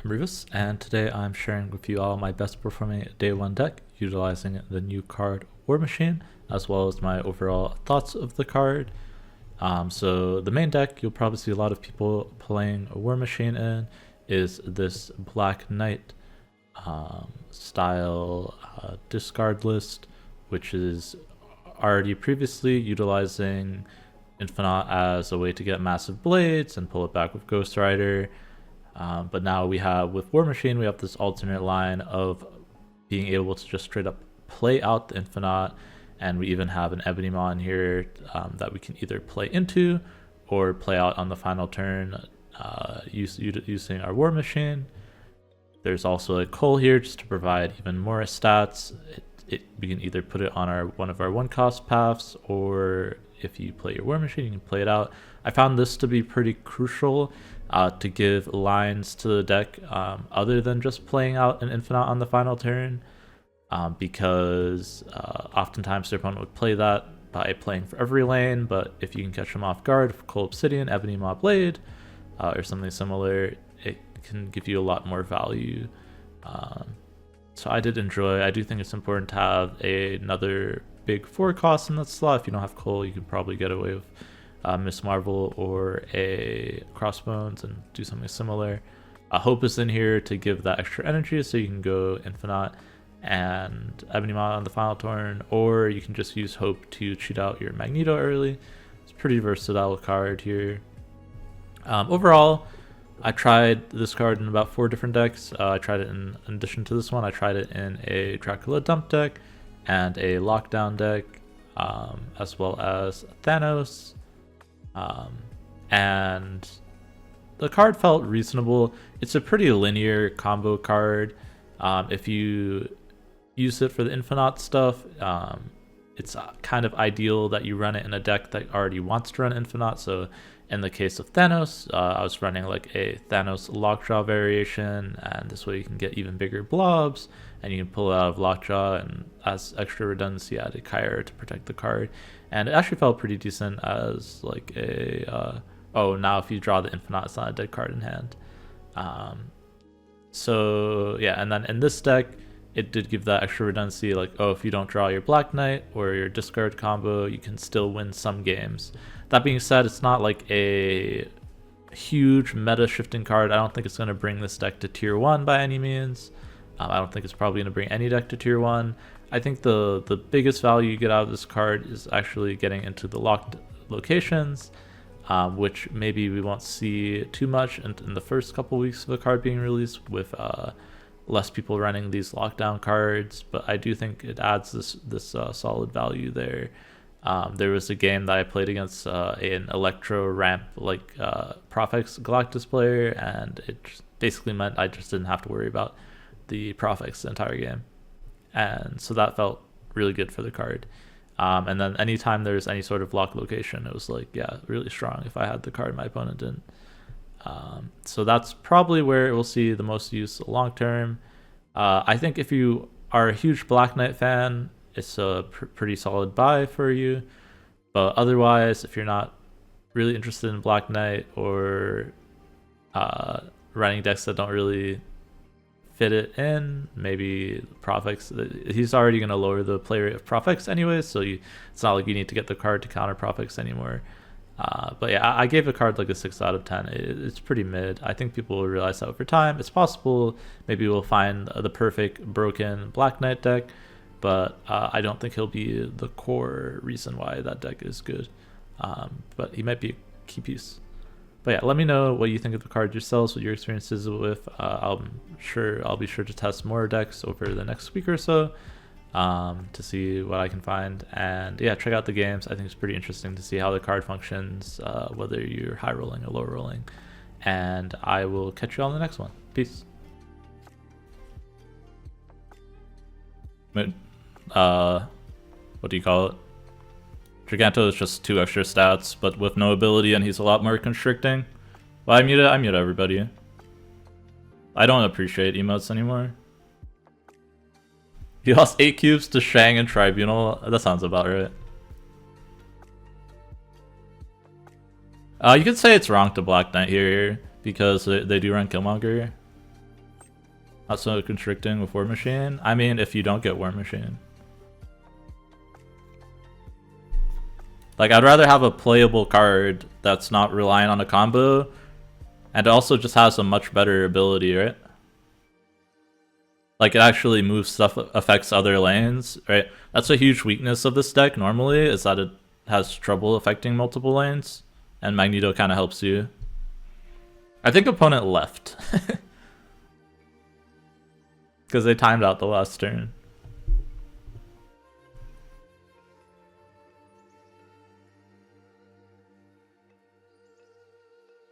I'm Rufus, and today I'm sharing with you all my best performing day 1 deck utilizing the new card War Machine, as well as my overall thoughts of the card. So the main deck you'll probably see a lot of people playing a War Machine in is this Black Knight style discard list, which is already previously utilizing infinaut as a way to get massive blades and pull it back with Ghost Rider. But now we have, with War Machine, we have this alternate line of being able to just straight up play out the infinaut, and we even have an ebony mon here that we can either play into or play out on the final turn using our War Machine. There's also a coal here just to provide even more stats. We can either put it on one of our 1-cost paths, or if you play your War Machine, you can play it out. I found this to be pretty crucial to give lines to the deck other than just playing out an infinaut on the final turn, because oftentimes their opponent would play that by playing for every lane, but if you can catch them off guard with Coal Obsidian, Ebony Maw Blade, or something similar, it can give you a lot more value. So I do think it's important to have another big 4-cost in that slot. If you don't have coal, you can probably get away with Miss Marvel or a Crossbones and do something similar. Hope is in here to give that extra energy, so you can go Infinaut and Ebony Maw on the final turn, or you can just use Hope to cheat out your Magneto early. It's a pretty versatile card here. Overall, I tried this card in about 4 different decks. I tried it in addition to this one. I tried it in a Dracula dump deck and a lockdown deck, as well as Thanos. And the card felt reasonable. It's a pretty linear combo card. If you use it for the infinaut stuff, it's kind of ideal that you run it in a deck that already wants to run infinaut. So in the case of Thanos, I was running like a Thanos Lockjaw variation, and this way you can get even bigger blobs, and you can pull it out of Lockjaw, and as extra redundancy, add a Kyra to protect the card. And it actually felt pretty decent as like a, now if you draw the infinaut, it's not a dead card in hand. So yeah, and then in this deck, it did give that extra redundancy, like, if you don't draw your Black Knight or your discard combo, you can still win some games. That being said, it's not like a huge meta shifting card. I don't think it's going to bring this deck to tier 1 by any means. I don't think it's probably going to bring any deck to tier 1. I think the biggest value you get out of this card is actually getting into the locked locations, which maybe we won't see too much in the first couple weeks of the card being released, with less people running these lockdown cards. But I do think it adds this solid value there. There was a game that I played against an Electro ramp like Profex Galactus player, and it basically meant I just didn't have to worry about the Profex the entire game, and so that felt really good for the card. And then anytime there's any sort of lock location, it was like, yeah, really strong if I had the card my opponent didn't. So that's probably where it will see the most use long term. I think if you are a huge Black Knight fan, it's a pretty solid buy for you. But otherwise, if you're not really interested in Black Knight, or running decks that don't really fit it in, maybe Profex, he's already going to lower the play rate of Profex anyways, so it's not like you need to get the card to counter Profex anymore. But yeah, I gave the card like a 6 out of 10. It's pretty mid. I think people will realize that over time. It's possible maybe we'll find the perfect broken Black Knight deck, but I don't think he'll be the core reason why that deck is good. But he might be a key piece. But yeah, let me know what you think of the card yourselves, what your experience is with. I'll be sure to test more decks over the next week or so, to see what I can find. And yeah, check out the games. I think it's pretty interesting to see how the card functions, whether you're high rolling or low rolling. And I will catch you on the next one. Peace. What do you call it? Giganto is just 2 extra stats, but with no ability, and he's a lot more constricting. Well, I mute everybody. I don't appreciate emotes anymore. He lost 8 cubes to Shang and Tribunal. That sounds about right. You could say it's wrong to Black Knight here, because they do run Killmonger. Not so constricting with War Machine. I mean, if you don't get War Machine. Like, I'd rather have a playable card that's not relying on a combo, and it also just has a much better ability, right? Like, it actually moves stuff, affects other lanes, right? That's a huge weakness of this deck normally, is that it has trouble affecting multiple lanes, and Magneto kind of helps you. I think opponent left. Because they timed out the last turn.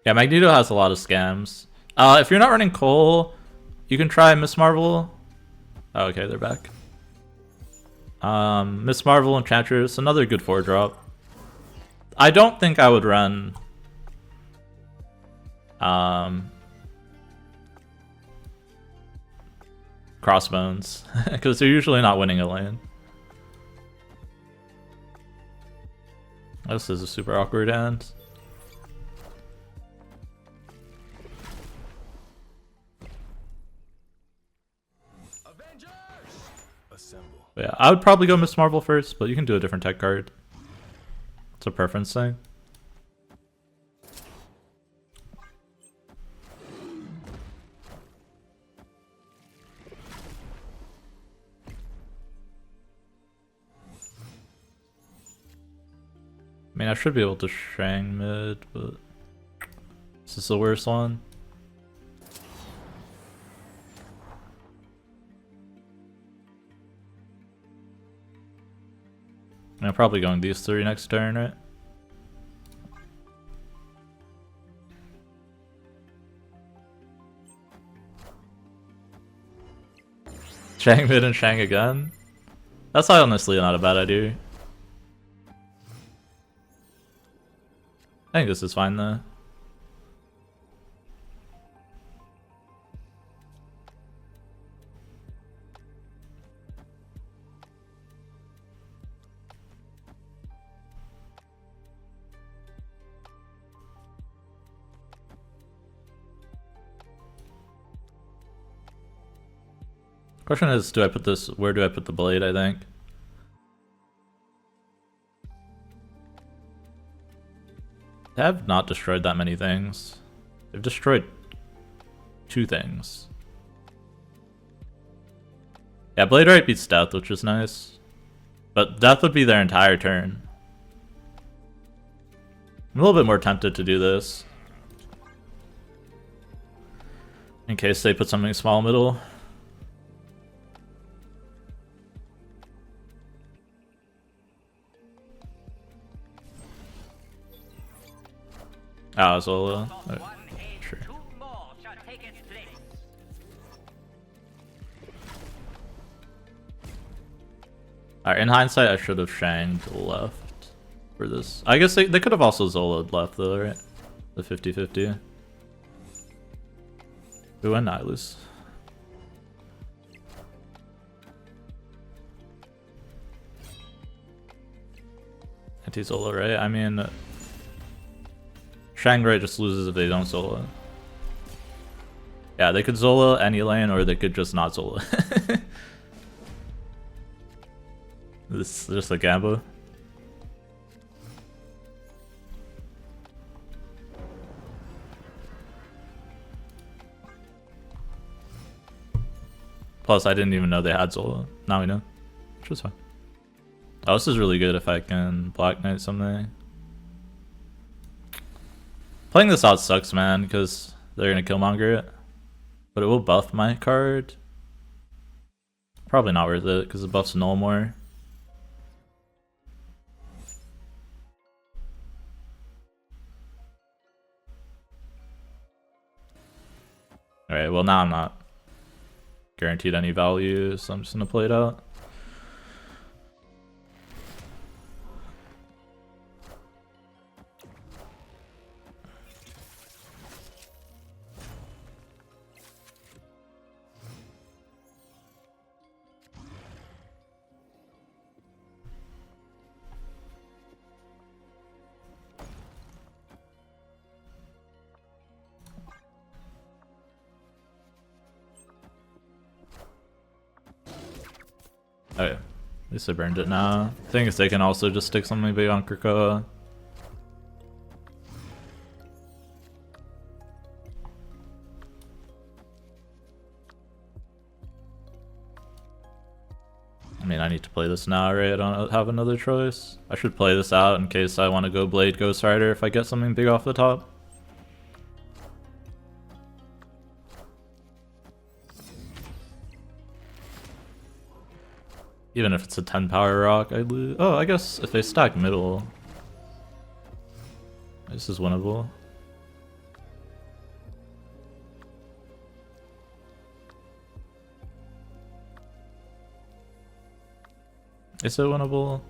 Yeah, Magneto has a lot of scams. If you're not running Cole, you can try Miss Marvel. Oh, okay, they're back. Miss Marvel, Enchantress, another good 4-drop. I don't think I would run Crossbones, because they're usually not winning a lane. This is a super awkward end. Yeah, I would probably go Miss Marvel first, but you can do a different tech card. It's a preference thing. I mean, I should be able to Shang mid, but this is the worst one. I'm probably going these 3 next turn, right? Shang mid and Shang again? That's honestly not a bad idea. I think this is fine though. Question is, do I put this, where do I put the blade, I think? They have not destroyed that many things. They've destroyed 2 things. Yeah, Blade Right beats Death, which is nice. But Death would be their entire turn. I'm a little bit more tempted to do this. In case they put something small middle. Oh, Zola. Okay. Sure. Alright, in hindsight, I should have Shanged left for this. I guess they could have also Zola'd left though, right? The 50-50. Ooh, and Nihilus. Anti-Zola, right? I mean, Shang right just loses if they don't Zola. Yeah, they could Zola any lane, or they could just not Zola. This is just a gamble. Plus, I didn't even know they had Zola. Now we know. Which was fine. Oh, this is really good if I can Black Knight something. Playing this out sucks, man, because they're gonna Killmonger it. But it will buff my card. Probably not worth it, because it buffs Null more. Alright, well now I'm not guaranteed any value, so I'm just gonna play it out. Okay, at least I burned it now. Thing is, they can also just stick something big on Krakoa. I mean, I need to play this now, right? I don't have another choice. I should play this out in case I want to go Blade Ghost Rider if I get something big off the top. Even if it's a 10 power rock, I lose. Oh, I guess if they stack middle, this is winnable. Is it winnable?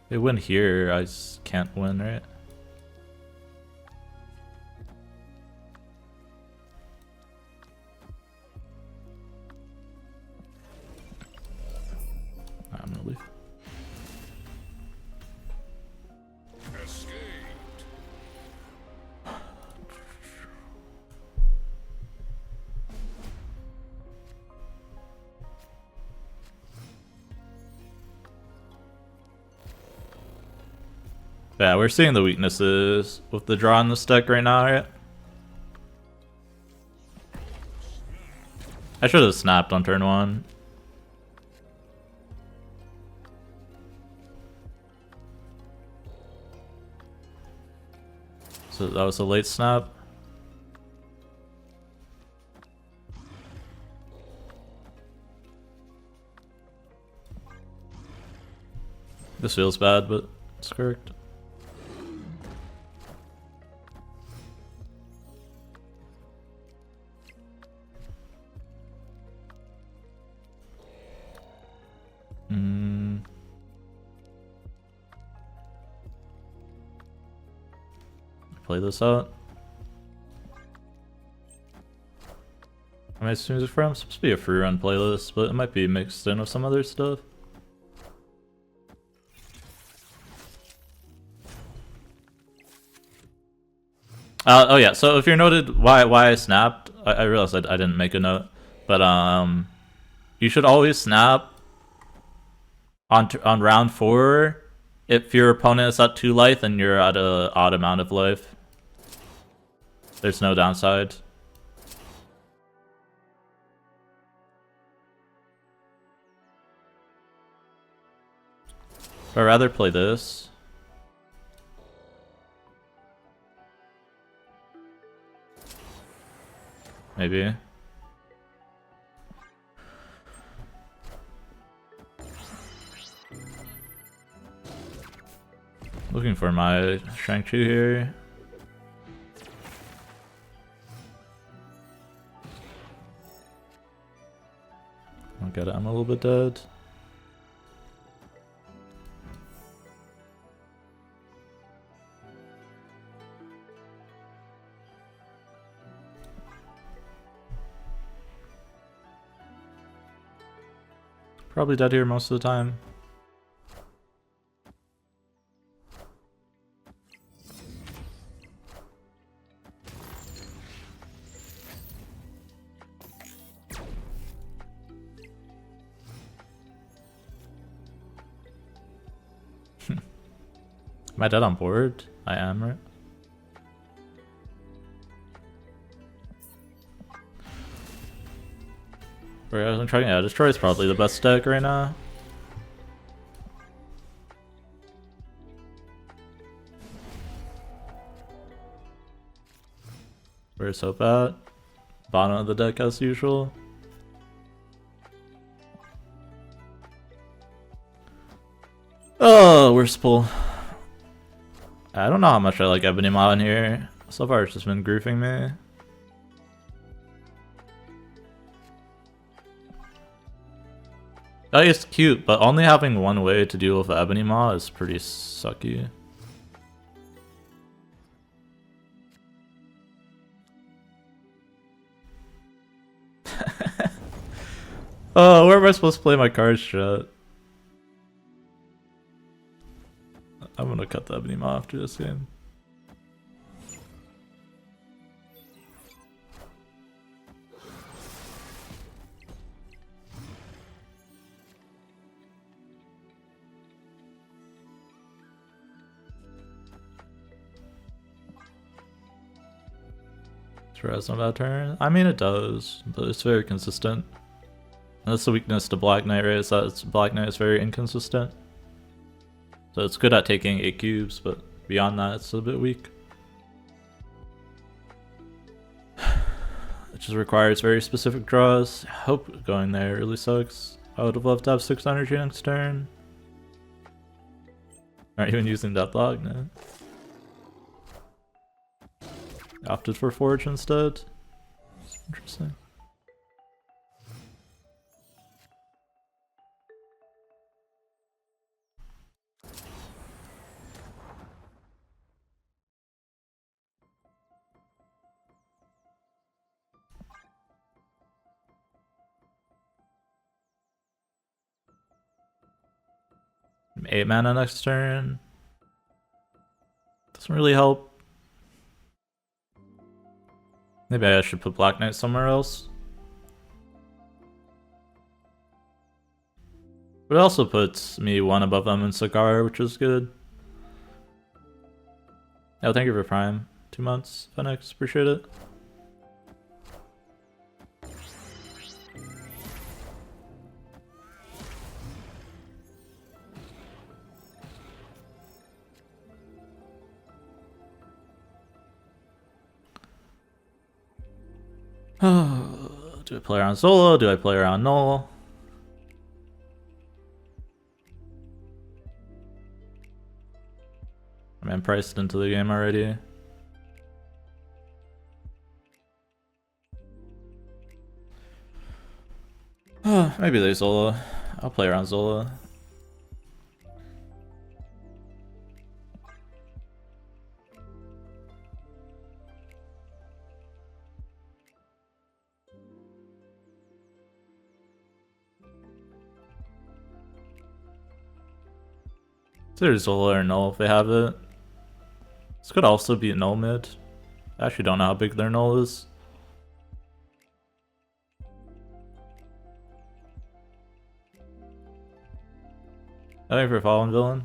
They win here, I just can't win, right? I'm gonna leave. Yeah, we're seeing the weaknesses with the draw in this deck right now, right? I should have snapped on turn 1. So that was a late snap. This feels bad, but it's correct. Play this out. I mean, it's supposed to be a free run playlist, but it might be mixed in with some other stuff. Oh yeah, so if you're noted why I snapped, I realized I didn't make a note, but you should always snap on round 4 if your opponent is at 2 life and you're at a odd amount of life. There's no downside. I'd rather play this. Maybe. Looking for my Shang-Chi here. I get it, I'm a little bit dead. Probably dead here most of the time. Am I dead on board? I am, right? I'm trying. Yeah, Destroy is probably the best deck right now. Where's Hope at? Bottom of the deck as usual. Oh, worst pull. I don't know how much I like Ebony Maw in here. So far it's just been griefing me. That is cute, but only having one way to deal with the Ebony Maw is pretty sucky. Oh, where am I supposed to play my card shot? I'm gonna cut the Ebony Maw after this game. Sure has no bad turn. I mean, it does, but it's very consistent. And that's the weakness to Black Knight, right? Is that Black Knight is very inconsistent. So it's good at taking 8 cubes, but beyond that, it's a bit weak. It just requires very specific draws. Hope going there really sucks. I would have loved to have 6 energy next turn. Aren't even using Deadlock? No. Opted for Forge instead. Interesting. I'm 8 mana next turn. Doesn't really help. Maybe I should put Black Knight somewhere else. But it also puts me 1 above them in Cigar, which is good. Oh, thank you for Prime. 2 months, Phoenix. Appreciate it. Do I play around solo? Do I play around null? I'm priced into the game already. Maybe they solo. I'll play around solo. There's Zola or null if they have it. This could also be null mid. I actually don't know how big their null is. I think for Fallen Villain.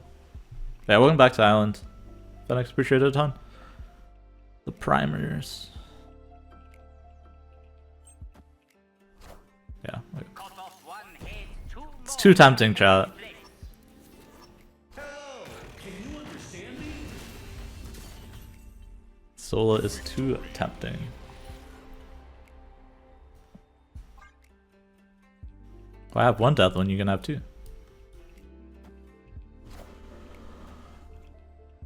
Yeah, welcome back to Island. Phoenix, appreciate it a ton. The primers. Yeah. It's too tempting, chat. Sola is too tempting. Well, I have 1 death when you can have 2.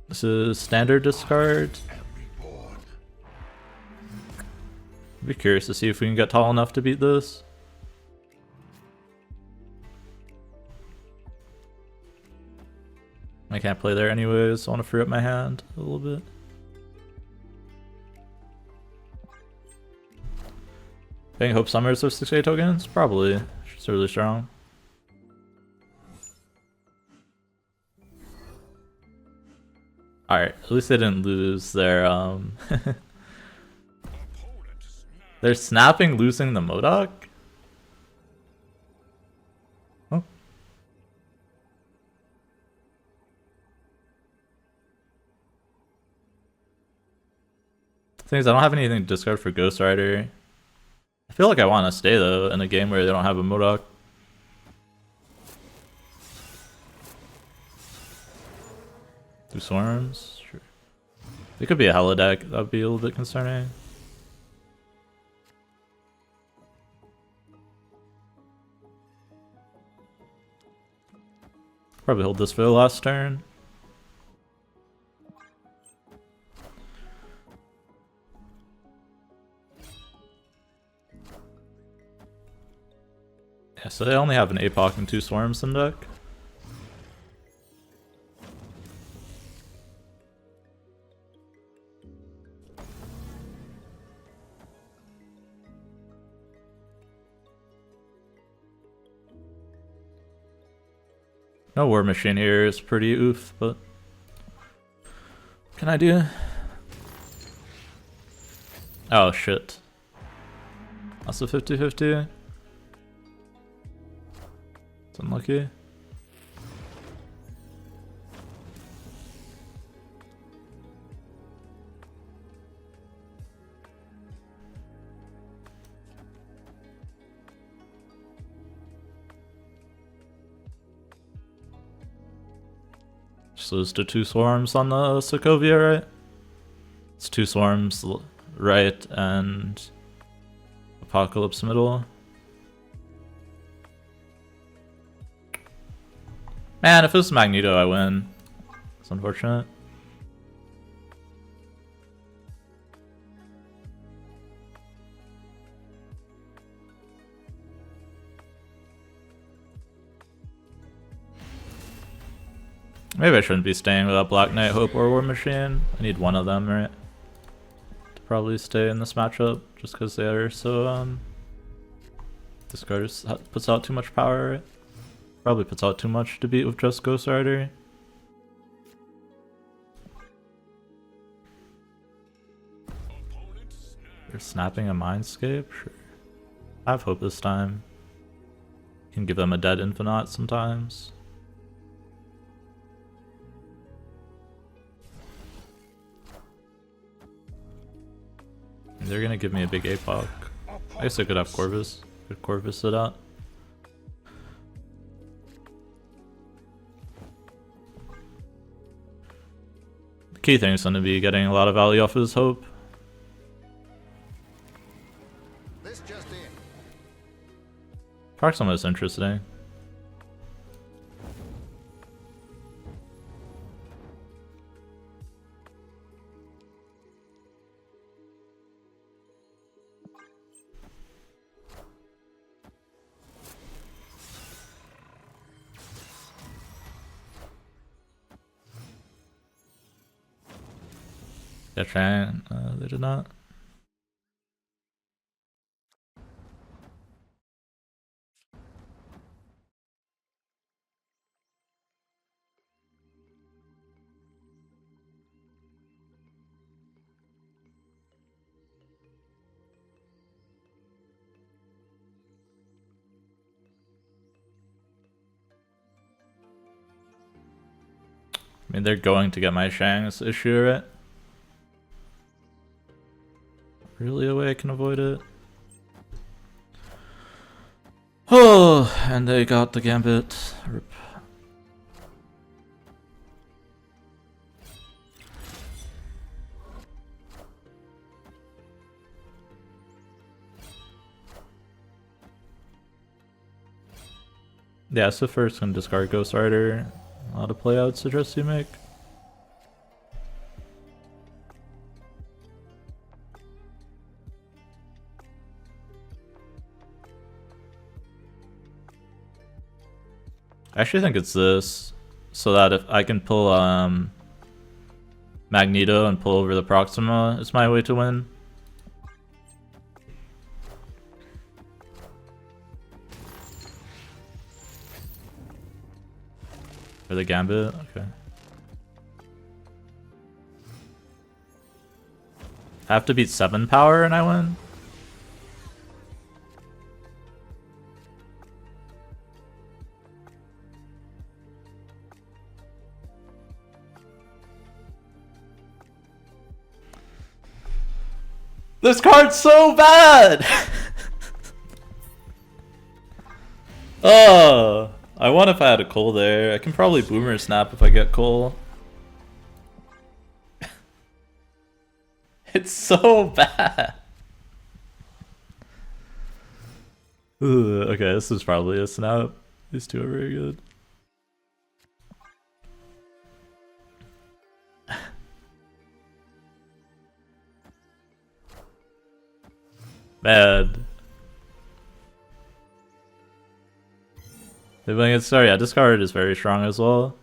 This is standard discard. I'd be curious to see if we can get tall enough to beat this. I can't play there anyways, so I want to free up my hand a little bit. I think Hope Summers are 6A tokens? Probably. It's really strong. Alright, at least they didn't lose their they're snapping losing the MODOK? Oh. Thing is, I don't have anything to discard for Ghost Rider. I feel like I want to stay though in a game where they don't have a MODOK. Do Swarms? Sure. It could be a Hella deck, that would be a little bit concerning. Probably hold this for the last turn. Yeah, so they only have an APOC and 2 Swarms in deck. No War Machine here is pretty oof, but what can I do? Oh shit. That's a 50-50. It's unlucky. So it's the 2 swarms on the Sokovia, right? It's 2 swarms right and Apocalypse middle. Man, if it was Magneto, I win. It's unfortunate. Maybe I shouldn't be staying without Black Knight, Hope, or War Machine. I need one of them, right? To probably stay in this matchup, just because they are so, this card just puts out too much power, right? Probably puts out too much to beat with just Ghost Rider. They're snapping a Mindscape? Sure. I have hope this time. Can give them a dead infinaut sometimes. They're gonna give me a big APOC. I guess I could have Corvus. Could Corvus it out. The key thing is gonna be getting a lot of value off of his hope. This just in. Proxima is interesting. Yeah, trying. They did not. I mean, they're going to get my Shang's issue, right? Really a way I can avoid it? Oh, and they got the Gambit. Rip. Yeah, so first can discard Ghost Rider. A lot of play I would suggest you make. I actually think it's this, so that if I can pull Magneto and pull over the Proxima, it's my way to win. Or the Gambit, okay. I have to beat 7 power and I win? This card's so bad! Oh, I won if I had a Cole there. I can probably Boomer Snap if I get Cole. It's so bad. Ugh, okay, this is probably a snap. These two are very good. Bad. If I get started, yeah, this card is very strong as well.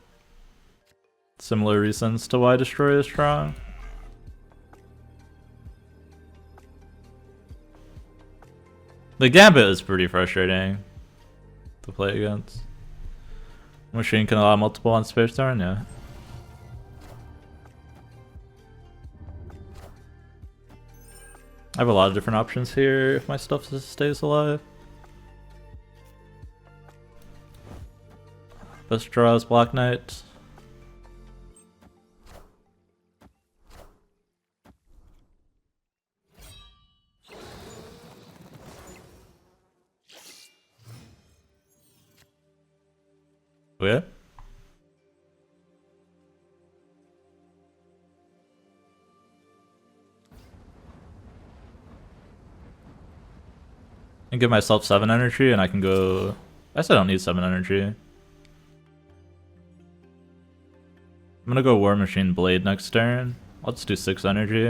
Similar reasons to why Destroy is strong. The Gambit is pretty frustrating to play against. Machine can allow multiple on Space turn, yeah. I have a lot of different options here if my stuff stays alive. Best draw is Black Knight. Oh yeah? And give myself 7 energy, and I can go... I guess I don't need 7 energy. I'm gonna go War Machine Blade next turn. Let's do 6 energy.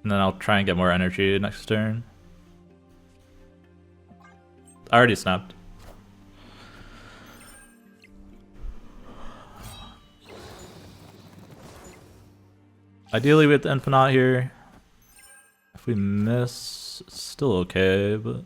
And then I'll try and get more energy next turn. I already snapped. Ideally we have the infinaut here. If we miss, it's still okay, but...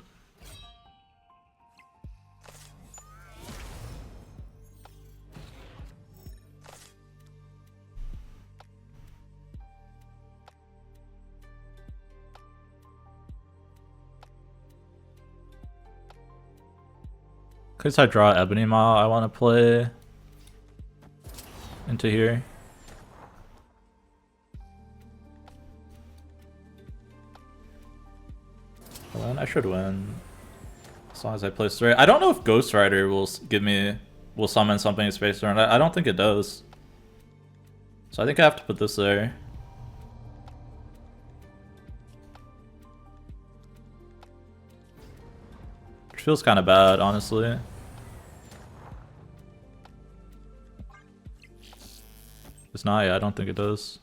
In case I draw Ebony Maw, I want to play into here. I should win as long as I play straight. I don't know if Ghost Rider will summon something in Space Turn. I don't think it does. So I think I have to put this there. Which feels kind of bad, honestly. It's not, yeah, I don't think it does.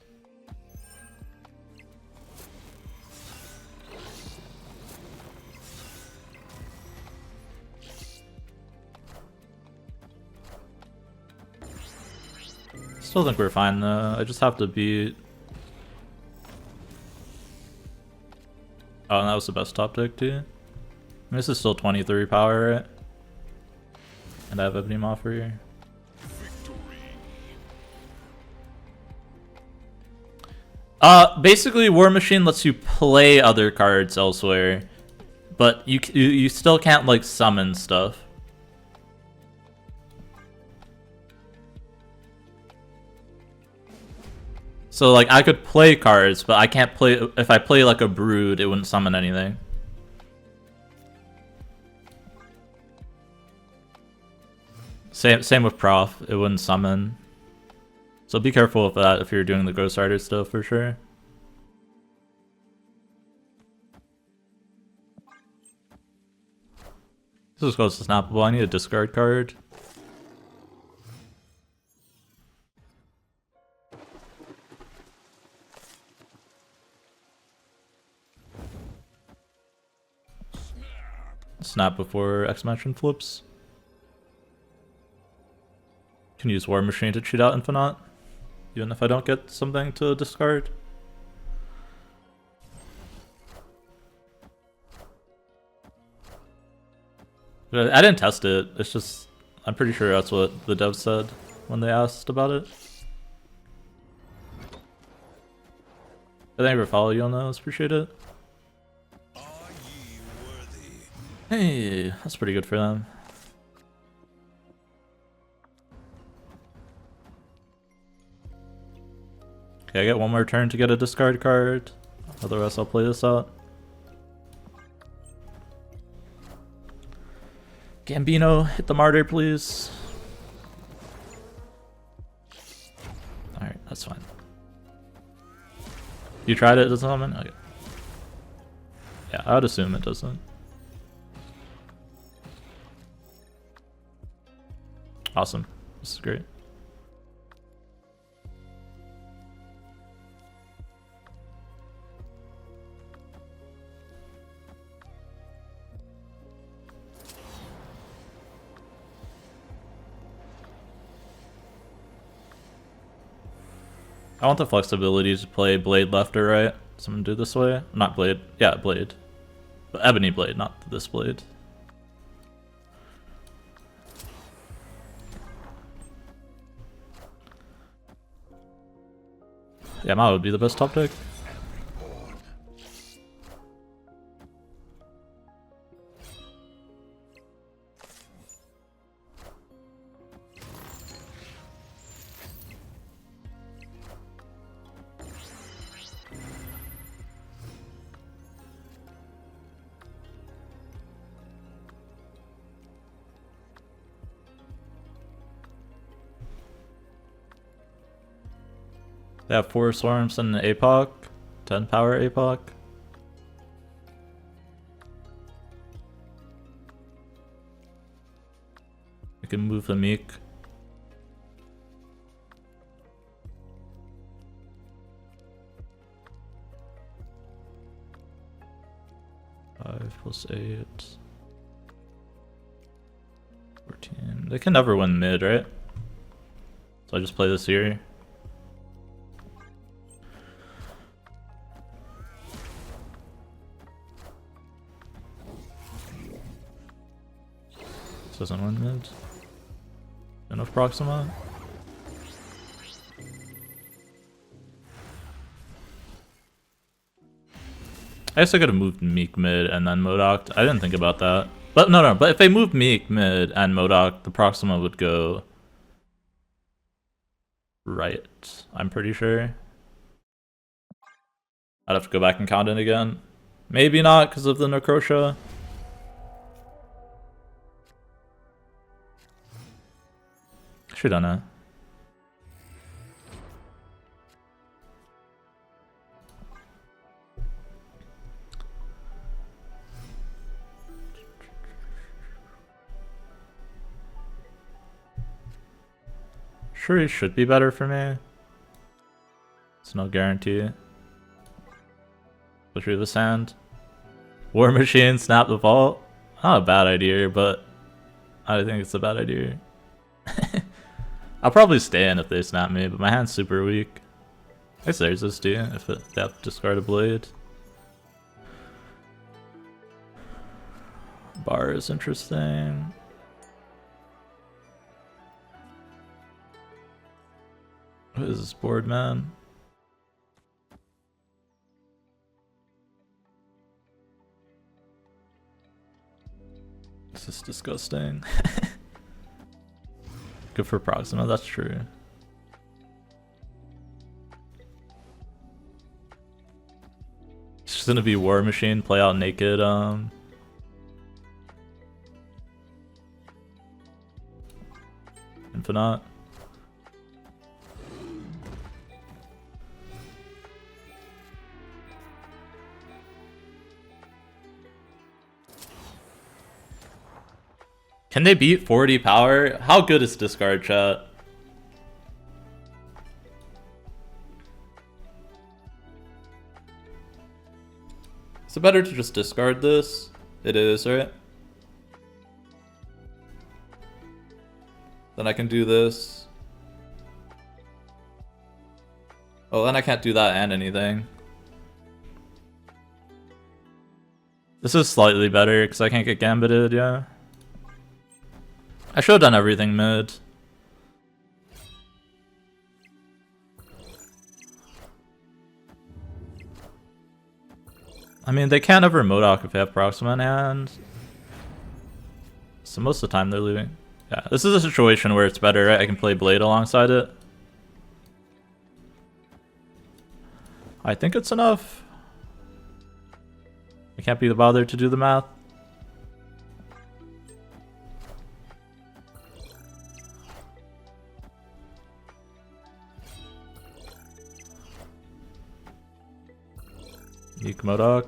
Still think we're fine though. I just have to beat... Oh, and that was the best top deck too. I mean, this is still 23 power, right? And I have Ebony Maw for here. Basically, War Machine lets you play other cards elsewhere, but you still can't like summon stuff. So like I could play cards, but I can't play. If I play like a Brood, it wouldn't summon anything. Same with Prof, it wouldn't summon. So be careful with that if you're doing the Ghost Rider stuff for sure. This is close to snappable. I need a discard card. Snap before X-Mansion flips. Can use War Machine to cheat out infinaut, even if I don't get something to discard. I didn't test it, it's just, I'm pretty sure that's what the devs said when they asked about it. Thank you for following you on those, appreciate it. Hey, that's pretty good for them. Okay, I get one more turn to get a discard card. Otherwise, I'll play this out. Gambino, hit the martyr, please. Alright, that's fine. You tried it, does it summon? Okay. Yeah, I would assume it doesn't. Awesome. This is great. I want the flexibility to play Blade left or right. So I'm gonna do this way. Not Blade. Yeah, Blade. But Ebony Blade, not this Blade. Yeah, Mao would be the best top deck. They have 4 swarms and an APOC. 10 power APOC. I can move the Meek. 5 plus 8. 14. They can never win mid, right? So I just play this here. This doesn't win mid. Enough Proxima. I guess I could have moved Meek mid and then Modoked. I didn't think about that. But no. But if they moved Meek mid and Modoked, the Proxima would go right. I'm pretty sure. I'd have to go back and count it again. Maybe not because of the Necrotia. Should I know? Sure, he should be better for me. It's no guarantee. Push through this hand. War Machine, snap the vault. Not a bad idea, but I think it's a bad idea. I'll probably stay in if they snap me, but my hand's super weak. I guess there's this too, if they have to discard a blade. Bar is interesting. What is this board, man? This is disgusting. Good for Proxima, that's true. It's just gonna be War Machine, play out naked, infinaut. Can they beat 40 power? How good is discard, chat? Is it better to just discard this? It is, right? Then I can do this. Oh, then I can't do that and anything. This is slightly better because I can't get gambited, yeah. I should have done everything mid. I mean, they can't ever Modok if they have Proxima in hand. So most of the time they're leaving. Yeah, this is a situation where it's better, right? I can play Blade alongside it. I think it's enough. I can't be bothered to do the math. Meek Modok.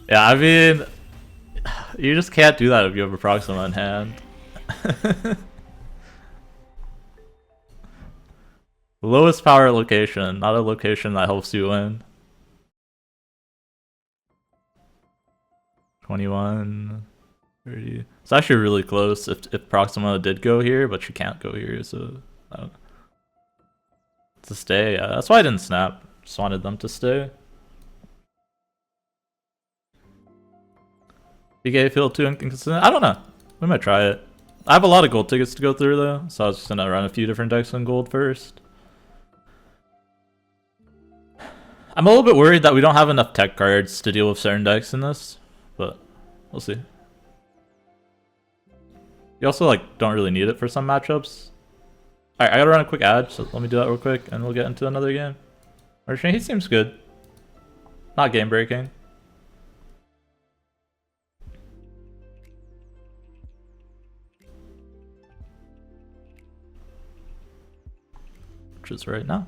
Yeah, I mean, you just can't do that if you have a Proxima in hand. Lowest power location, not a location that helps you win. 21, 30. It's actually really close if Proxima did go here, but she can't go here, so I don't know. To stay, yeah. That's why I didn't snap. Just wanted them to stay. BK feel too inconsistent? I don't know. We might try it. I have a lot of gold tickets to go through though, so I was just gonna run a few different decks on gold first. I'm a little bit worried that we don't have enough tech cards to deal with certain decks in this, but we'll see. You also like don't really need it for some matchups. Alright, I gotta run a quick ad, so let me do that real quick, and we'll get into another game. Actually, he seems good. Not game breaking. Which is right now.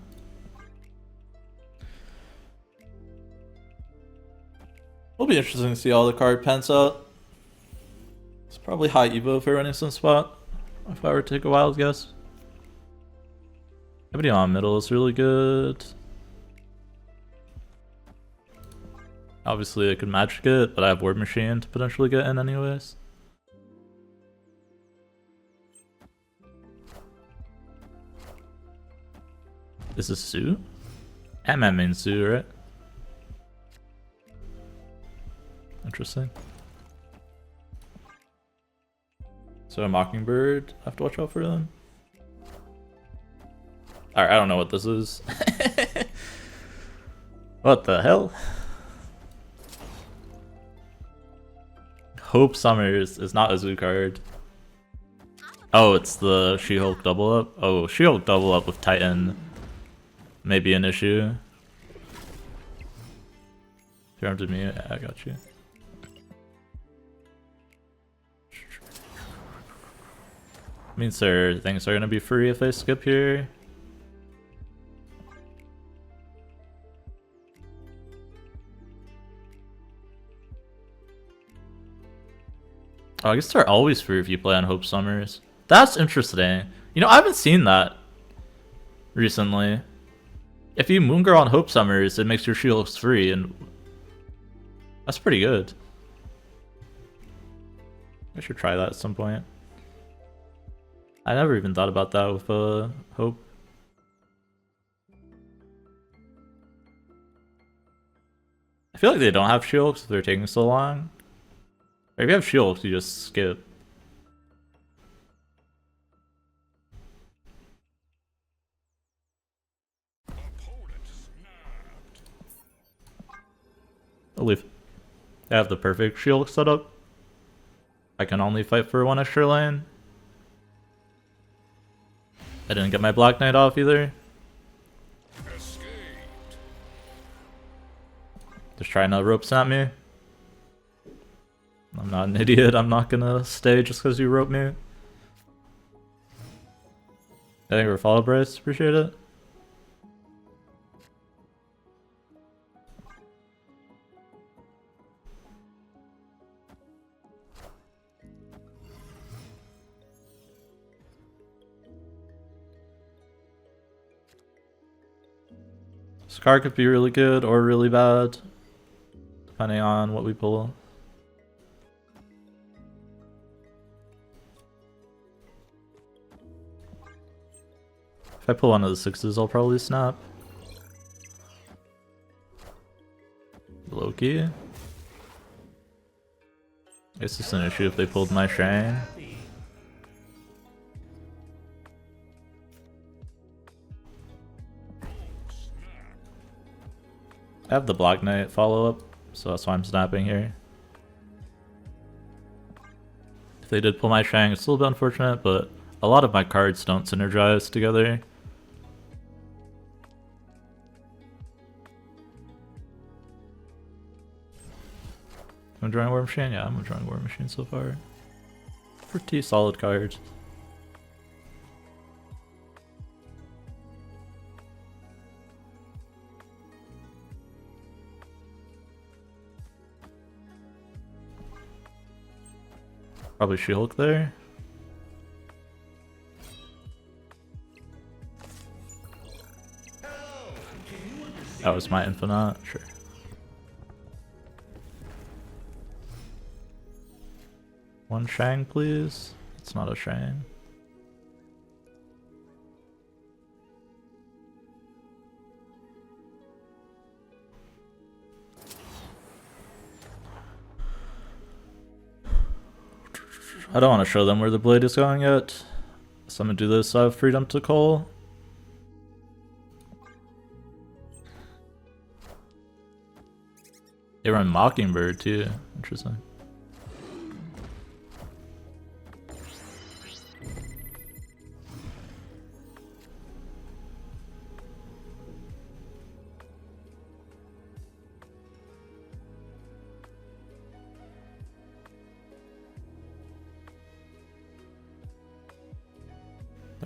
It'll be interesting to see all the card pens out. It's probably high Evo for running some spot, if I were to take a wild guess. Ebony on middle is really good. Obviously I could magic it, but I have Word Machine to potentially get in anyways. Is this Sue? MM means Sue, right? Interesting. So a Mockingbird, I have to watch out for them. Alright, I don't know what this is. What the hell? Hope Summers is not a Zoo card. Oh, it's the She-Hulk double up? Oh, She-Hulk double up with Titan may be an issue. You're armed to me? Yeah, I got you. Means things are gonna be free if I skip here. Oh, I guess they're always free if you play on Hope Summers. That's interesting. You know, I haven't seen that recently. If you Moongirl on Hope Summers, it makes your shields free, and that's pretty good. I should try that at some point. I never even thought about that with Hope. I feel like they don't have shields if they're taking so long. Or if you have shields, you just skip. I'll leave. I have the perfect shield setup. I can only fight for one extra lane. I didn't get my Black Knight off either. Just trying to rope snap me. I'm not an idiot, I'm not gonna stay just because you rope me. Thank you for follow, Bryce, appreciate it. Scar could be really good or really bad, depending on what we pull. If I pull one of the sixes, I'll probably snap. Loki? I guess it's an issue if they pulled my Shang. I have the Black Knight follow-up, so that's why I'm snapping here. If they did pull my Shang, it's a little bit unfortunate, but a lot of my cards don't synergize together. I'm enjoying War Machine? Yeah, I'm enjoying War Machine so far. Pretty solid cards. Probably She-Hulk there. That was my infinaut, sure. One Shang, please. It's not a Shang. I don't want to show them where the blade is going yet, so I'm gonna do this so I have freedom to call. They run Mockingbird too, interesting.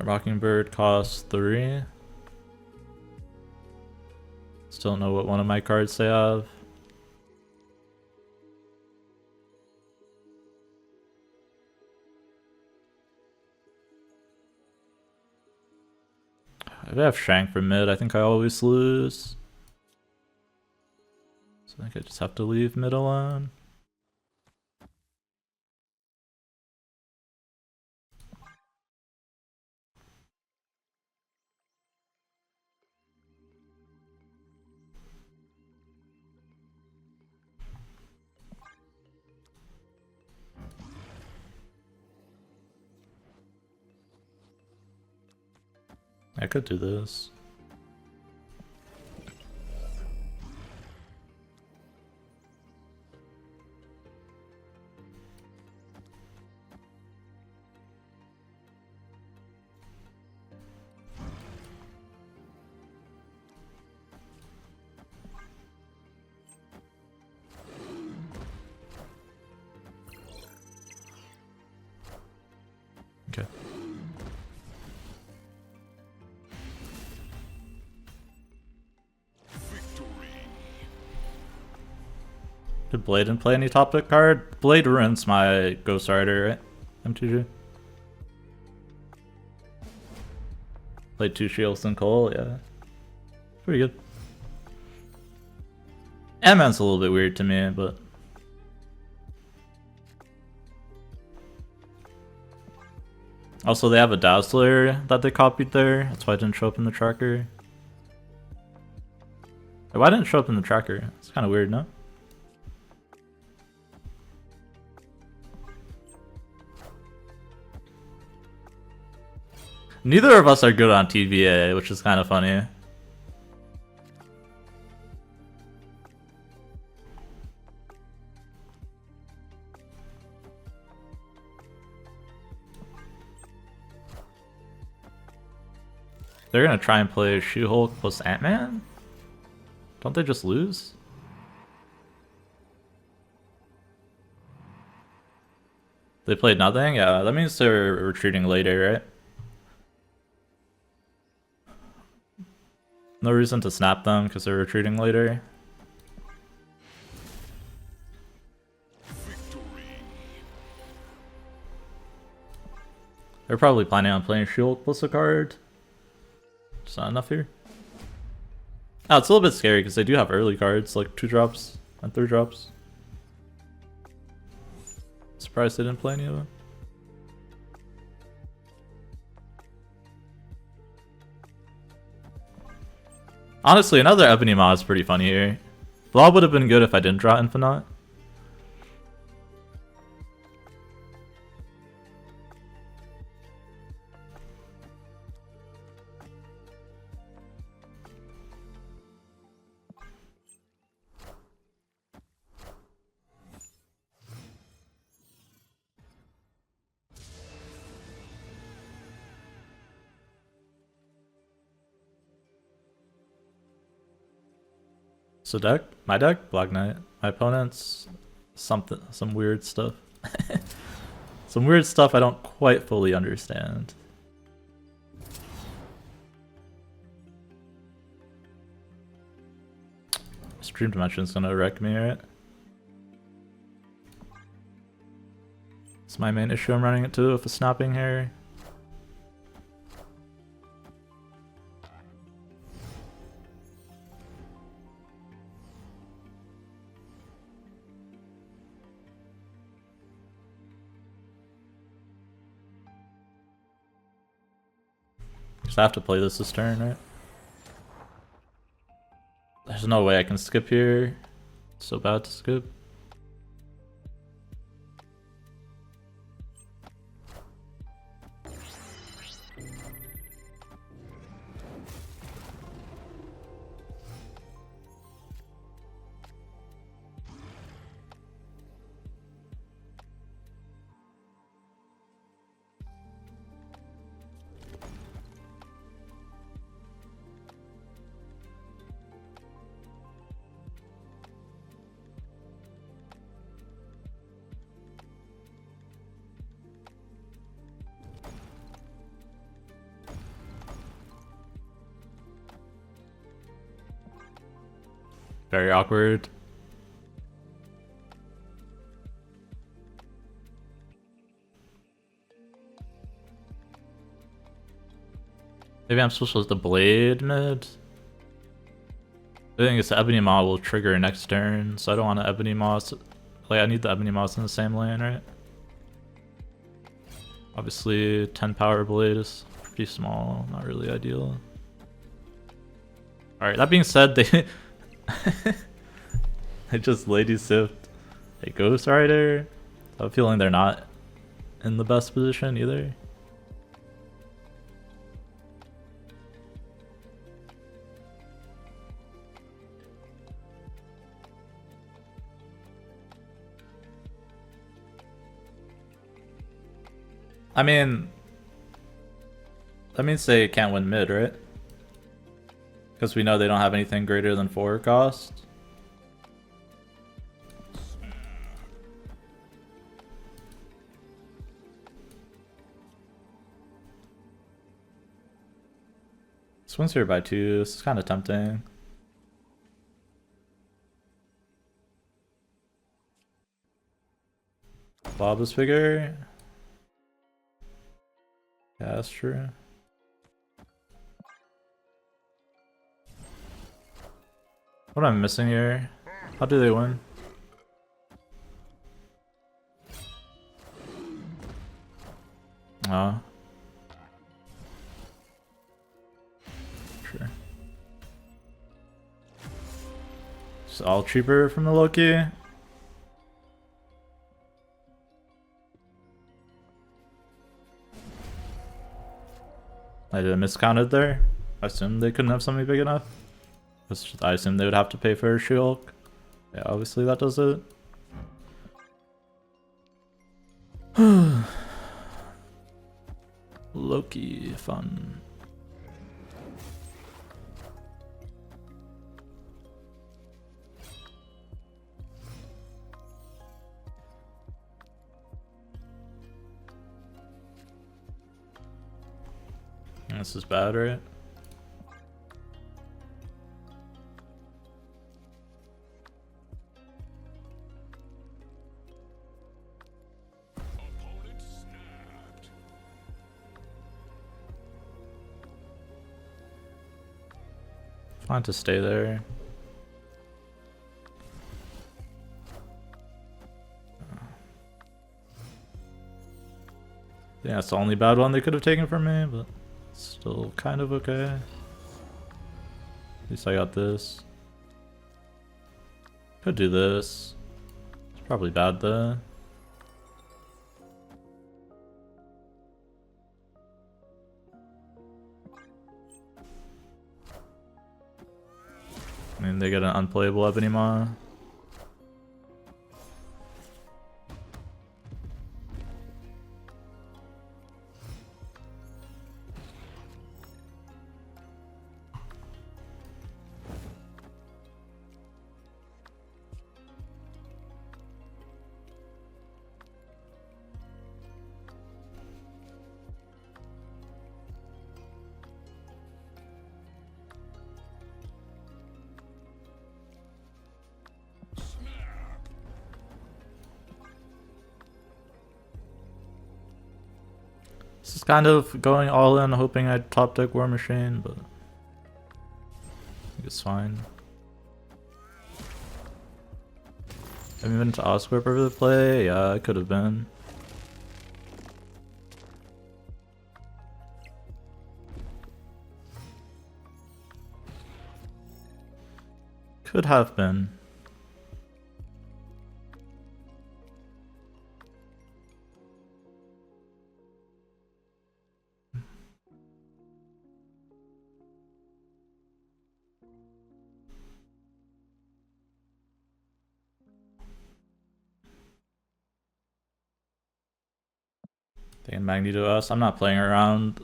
Mockingbird costs 3. Still don't know what one of my cards they have. If I have Shank for mid, I think I always lose. So I think I just have to leave mid alone. I could do this. Okay. Did Blade didn't play any top deck card? Blade ruins my Ghost Rider, right? MTG. Played 2 Shields and Cole, yeah. Pretty good. Ant-Man's a little bit weird to me, but... Also, they have a Dazzler that they copied there. That's why it didn't show up in the tracker. Why didn't it show up in the tracker? It's kind of weird, no? Neither of us are good on TVA, which is kind of funny. They're gonna try and play She-Hulk plus Ant-Man? Don't they just lose? They played nothing? Yeah, that means they're retreating later, right? No reason to snap them because they're retreating later. They're probably planning on playing She-Hulk plus a card. Just not enough here. Oh, it's a little bit scary because they do have early cards, like 2 drops and 3 drops. Surprised they didn't play any of them. Honestly, another Ebony mod is pretty funny here. Blob would have been good if I didn't draw Infinaut. So deck? My deck? Black Knight. My opponent's some weird stuff. Some weird stuff I don't quite fully understand. Stream Dimension's gonna wreck me, right? It's my main issue I'm running into with a snapping here. I have to play this turn, right? There's no way I can skip here. It's so bad to skip. Very awkward. Maybe I'm supposed to use the blade mid? I think it's the ebony maw will trigger next turn, so I don't want an ebony maw. Like, I need the ebony maws in the same lane, right? Obviously, 10 power blade is pretty small, not really ideal. Alright, that being said, they they just Lady Sift a Ghost Rider. I have a feeling they're not in the best position either. I mean, that means they can't win mid, right? Because we know they don't have anything greater than 4 cost. This one's here by 2. This is kind of tempting. Bob is bigger. Yeah, that's true. What am I missing here? How do they win? Oh. Sure. Just all cheaper from the Loki. I did miscounted there. I assumed they couldn't have something big enough. I assumed they would have to pay for a She-Hulk. Yeah, obviously that does it. Loki, fun. This is bad, right? Fine to stay there. Yeah, that's the only bad one they could have taken from me, but still kind of okay. At least I got this. Could do this. It's probably bad though. I mean, they get an unplayable ebony maw. This is kind of going all in, hoping I'd top deck War Machine, but I think it's fine. Have you been to Oscorp over the play? Yeah, I could have been. Could have been. They can Magneto us. I'm not playing around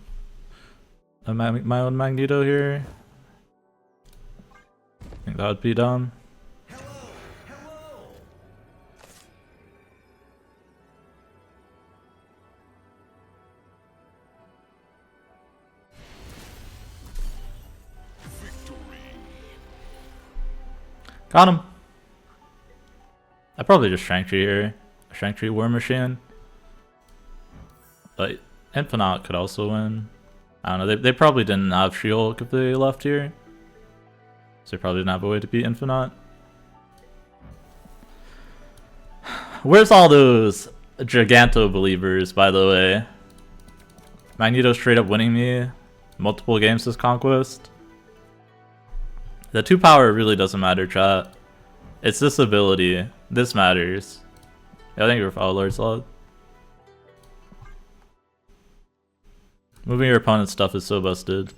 my own Magneto here. I think that would be dumb. Got him. I probably just Shang Tree here. Shang Tree War Machine. But Infinaut could also win. I don't know. They probably didn't have She-Hulk if they left here. So they probably didn't have a way to beat Infinaut. Where's all those Giganto believers, by the way? Magneto straight up winning me multiple games this Conquest. The 2 power really doesn't matter, chat. It's this ability. This matters. Yeah, I think you're Lord Slot. Moving your opponent's stuff is so busted.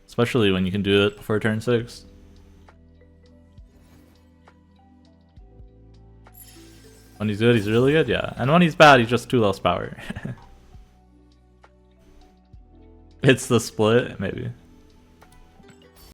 Especially when you can do it before turn 6. When he's good, he's really good, yeah. And when he's bad, he's just 2 less power. It's the split, maybe.